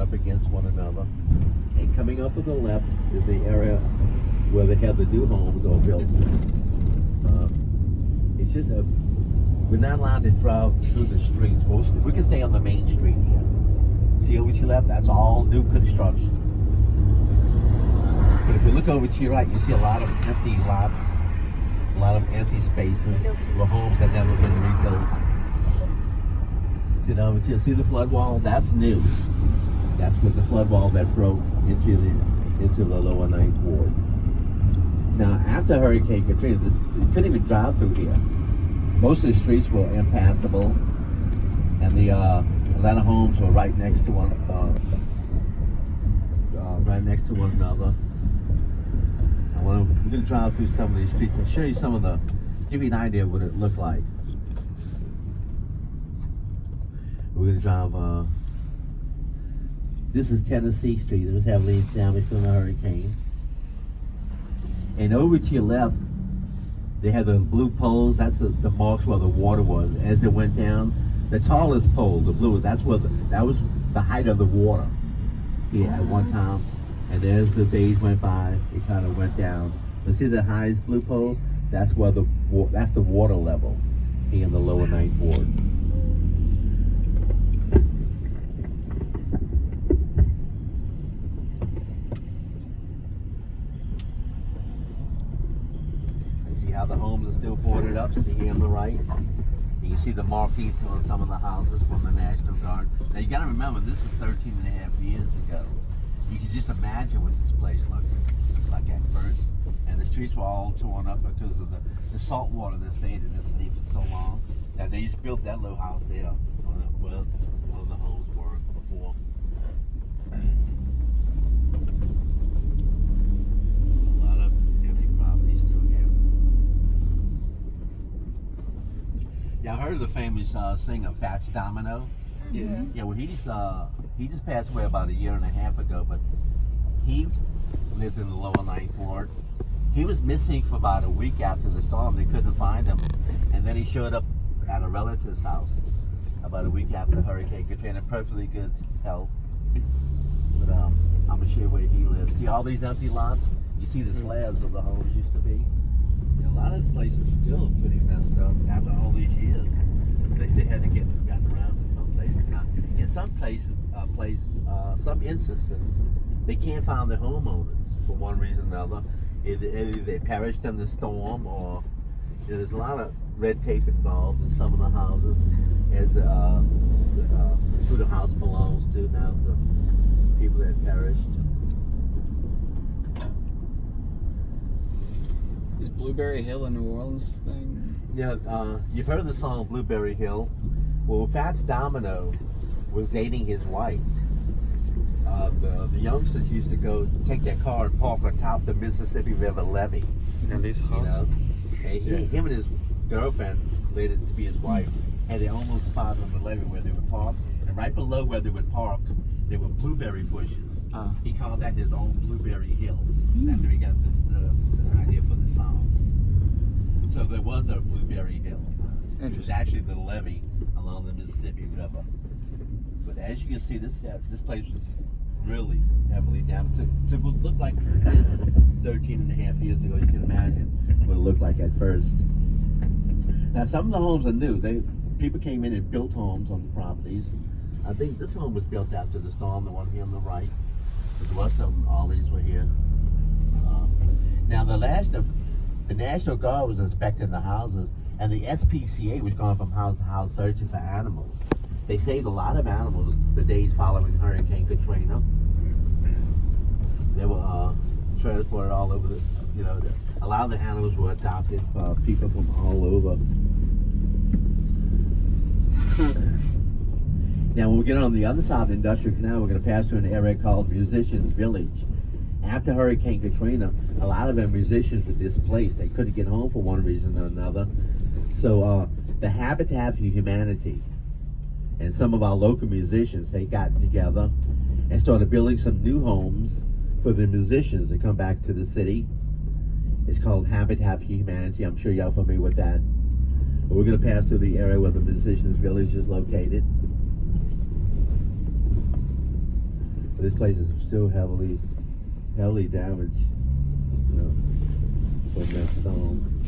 up against one another. And coming up to the left is the area where they have the new homes all built. It's just we're not allowed to drive through the streets. We can stay on the main street here. See over to your left? That's all new construction. But if you look over to your right, you see a lot of empty lots, a lot of empty spaces where homes have never been rebuilt. See the flood wall? That's new. That's with the flood wall that broke into the lower ninth ward. Now, after Hurricane Katrina, you couldn't even drive through here. Most of the streets were impassable, and a lot of homes were right next to one another. We're going to drive through some of these streets and show you give you an idea of what it looked like. We're going to drive. This is Tennessee Street. It was heavily damaged from the hurricane. And over to your left, they have the blue poles. That's the marks where the water was. As it went down, the tallest pole, the blue, that was the height of the water here at one time. And as the days went by, it kind of went down. But see the highest blue pole? That's where that's the water level here in the lower ninth ward. How the homes are still boarded up. See here on the right, you can see the markings on some of the houses from the National Guard. Now you got to remember, this is 13 and a half years ago. You can just imagine what this place looked like at first. And the streets were all torn up because of the salt water that stayed in this city for so long. That they just built that little house there where one of the homes were before. Yeah, I heard of the famous singer Fats Domino. Yeah. Yeah, well, he just passed away about a year and a half ago, but he lived in the lower ninth ward. He was missing for about a week after the storm. They couldn't find him, and then he showed up at a relative's house about a week after Hurricane Katrina, perfectly good health. But I'm gonna show you where he lives. See all these empty lots? You see the slabs of the homes used to be. A lot of this place is still pretty messed up after all these years. They still had to get around to some places. Now, in some places, some instances, they can't find the homeowners for one reason or another. Either they perished in the storm, or there's a lot of red tape involved in some of the houses, as who the house belongs to now, the people that perished. Is Blueberry Hill a New Orleans thing? Yeah, you've heard the song Blueberry Hill. Well, Fats Domino was dating his wife. The youngsters used to go take their car and park on top of the Mississippi River levee. And this house? And him and his girlfriend, later to be his wife, had their own little spot on the levee where they would park. And right below where they would park, there were blueberry bushes. He called that his own Blueberry Hill. That's where he got the idea for the song. So there was a Blueberry Hill. It was actually the levee along the Mississippi River. But as you can see, this place was really heavily damaged. To look like this 13 and a half years ago, you can imagine what it looked like at first. Now, some of the homes are new. People came in and built homes on the properties. I think this home was built after the storm, the one here on the right. The rest of them, all these were here. Now, the National Guard was inspecting the houses, and the SPCA was going from house to house searching for animals. They saved a lot of animals the days following Hurricane Katrina. They were transported all over a lot of the animals were adopted by people from all over. Now, when we get on the other side of the Industrial Canal, we're going to pass through an area called Musicians Village. After Hurricane Katrina, a lot of them musicians were displaced. They couldn't get home for one reason or another. So the Habitat for Humanity and some of our local musicians, they got together and started building some new homes for the musicians to come back to the city. It's called Habitat for Humanity. I'm sure y'all familiar with that. But we're going to pass through the area where the Musicians Village is located. This place is still heavily damaged, you know, from that storm.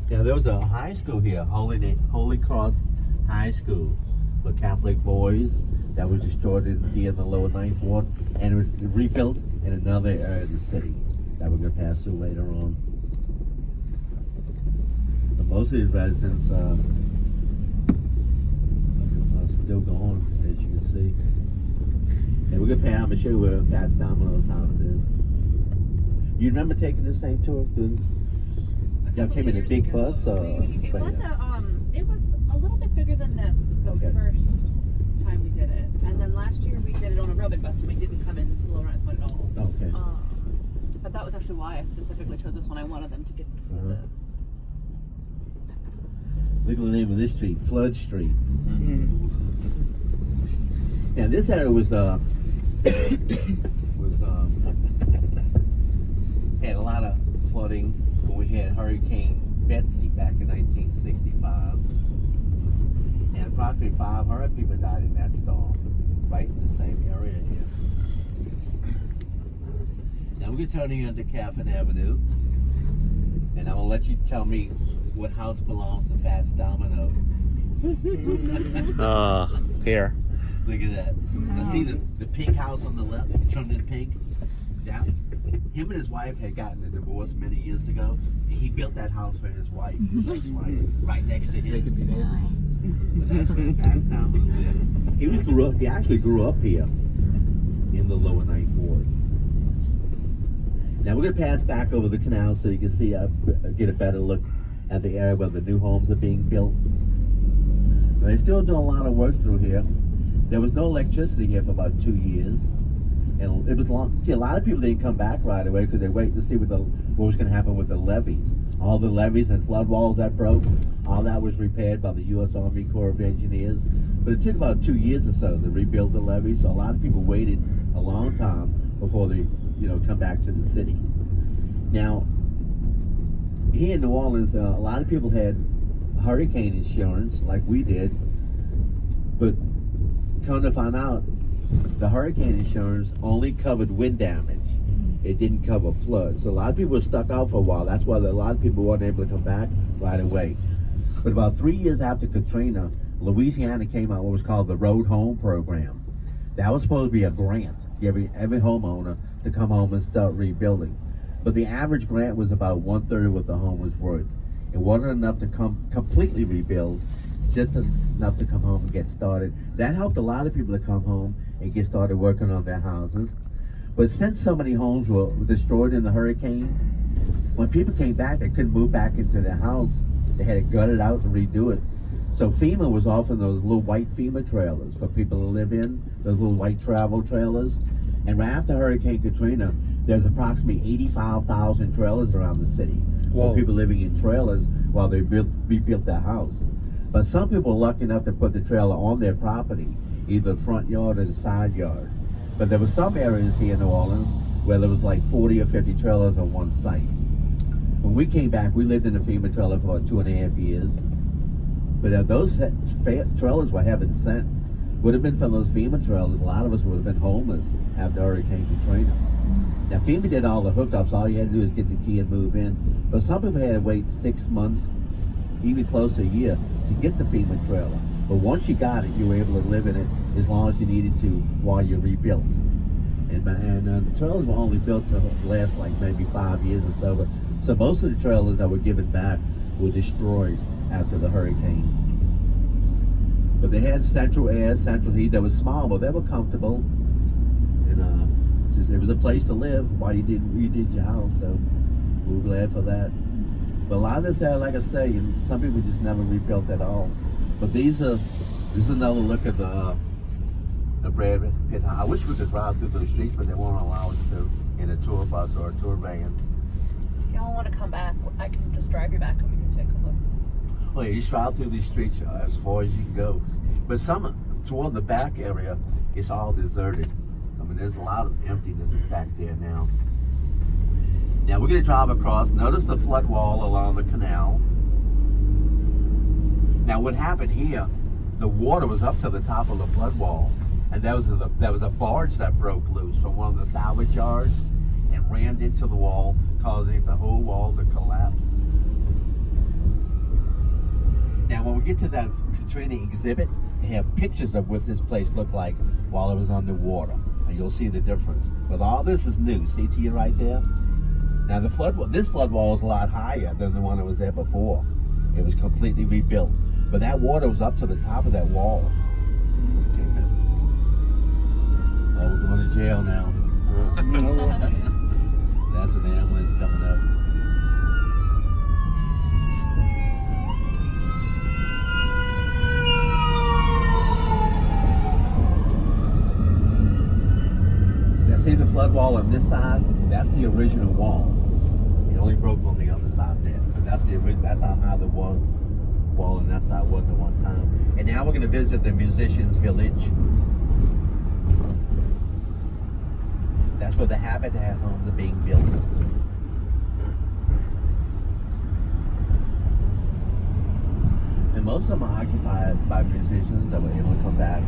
Yeah, there was a high school here, Holy Cross High School for Catholic boys that was destroyed in the lower Ninth Ward, and it was rebuilt in another area of the city that we're going to pass through later on. But most of these residents are still going, as you can see. And we're going to I'm going to show you where Fats Domino's house is. You remember taking the same tour? Y'all came in a big bus? It was a little bit bigger than this the first time we did it. And then last year we did it on a real big bus and we didn't come into Lower Ninth Ward at all. Okay. But that was actually why I specifically chose this one. I wanted them to get to see this. Look at the name of this street, Flood Street. Mm-hmm. Yeah, this area was had a lot of flooding when we had Hurricane Betsy back in 1965. And approximately 500 people died in that storm, right in the same area here. Now we're going to turn here onto Caffin Avenue. And I'm going to let you tell me what house belongs to Fats Domino. Here. Look at that. Now see the pink house on the left, trimmed in pink? Yeah. Him and his wife had gotten a divorce many years ago, and he built that house for his wife, right next to him. They could be neighbors. But that's where Fats Domino lived. He actually grew up here in the lower Ninth Ward. Now we're going to pass back over the canal so you can see, get a better look at the area where the new homes are being built. But they're still doing a lot of work through here. There was no electricity here for about 2 years. And it was long. See, a lot of people didn't come back right away because they waited to see what was going to happen with the levees. All the levees and flood walls that broke, all that was repaired by the U.S. Army Corps of Engineers. But it took about 2 years or so to rebuild the levees. So a lot of people waited a long time before they, come back to the city. Now, here in New Orleans, a lot of people had hurricane insurance like we did, but come to find out, the hurricane insurance only covered wind damage. It didn't cover flood. So a lot of people were stuck out for a while. That's why a lot of people weren't able to come back right away. But about 3 years after Katrina, Louisiana came out with what was called the Road Home Program. That was supposed to be a grant, every homeowner to come home and start rebuilding. But the average grant was about 1/3 of what the home was worth. It wasn't enough to completely rebuild, just enough to come home and get started. That helped a lot of people to come home and get started working on their houses. But since so many homes were destroyed in the hurricane, when people came back, they couldn't move back into their house. They had to gut it out and redo it. So FEMA was offering those little white FEMA trailers for people to live in, those little white travel trailers. And right after Hurricane Katrina, there's approximately 85,000 trailers around the city. Whoa. People living in trailers while they rebuilt their house. But some people were lucky enough to put the trailer on their property, either the front yard or the side yard. But there were some areas here in New Orleans where there was like 40 or 50 trailers on one site. When we came back, we lived in a FEMA trailer for about 2.5 years. But those trailers were heaven sent. Would have been for those FEMA trailers, a lot of us would have been homeless after Hurricane Katrina. Now FEMA did all the hookups. All you had to do is get the key and move in. But some people had to wait 6 months, even close to a year, to get the FEMA trailer. But once you got it, you were able to live in it as long as you needed to while you rebuilt. And the trailers were only built to last like maybe 5 years or so. So most of the trailers that were given back were destroyed after the hurricane. But they had central air, central heat. They were small, but they were comfortable. And it was a place to live while you redid your house. So we were glad for that. But a lot of this area, like I say, some people just never rebuilt at all. But this is another look at the Brad Pitt. I wish we could drive through those streets, but they won't allow us to in a tour bus or a tour van. If y'all want to come back, I can just drive you back and we can take a look. Well, you just drive through these streets as far as you can go. But toward the back area, it's all deserted. I mean, there's a lot of emptiness back there now. Now we're going to drive across. Notice the flood wall along the canal. Now what happened here, the water was up to the top of the flood wall, and there was a barge that broke loose from one of the salvage yards and rammed into the wall, causing the whole wall to collapse. Now, when we get to that Katrina exhibit, they have pictures of what this place looked like while it was underwater, and you'll see the difference. But all this is new. See to you right there? Now, this flood wall is a lot higher than the one that was there before. It was completely rebuilt, but that water was up to the top of that wall. Oh, we're going to jail now. That's an ambulance coming up. Now see the flood wall on this side? That's the original wall. It only broke on the other side there. But that's how high the wall on that side was at one time. And now we're going to visit the musicians' village. That's where the Habitat homes are being built. And most of them are occupied by musicians that were able to come back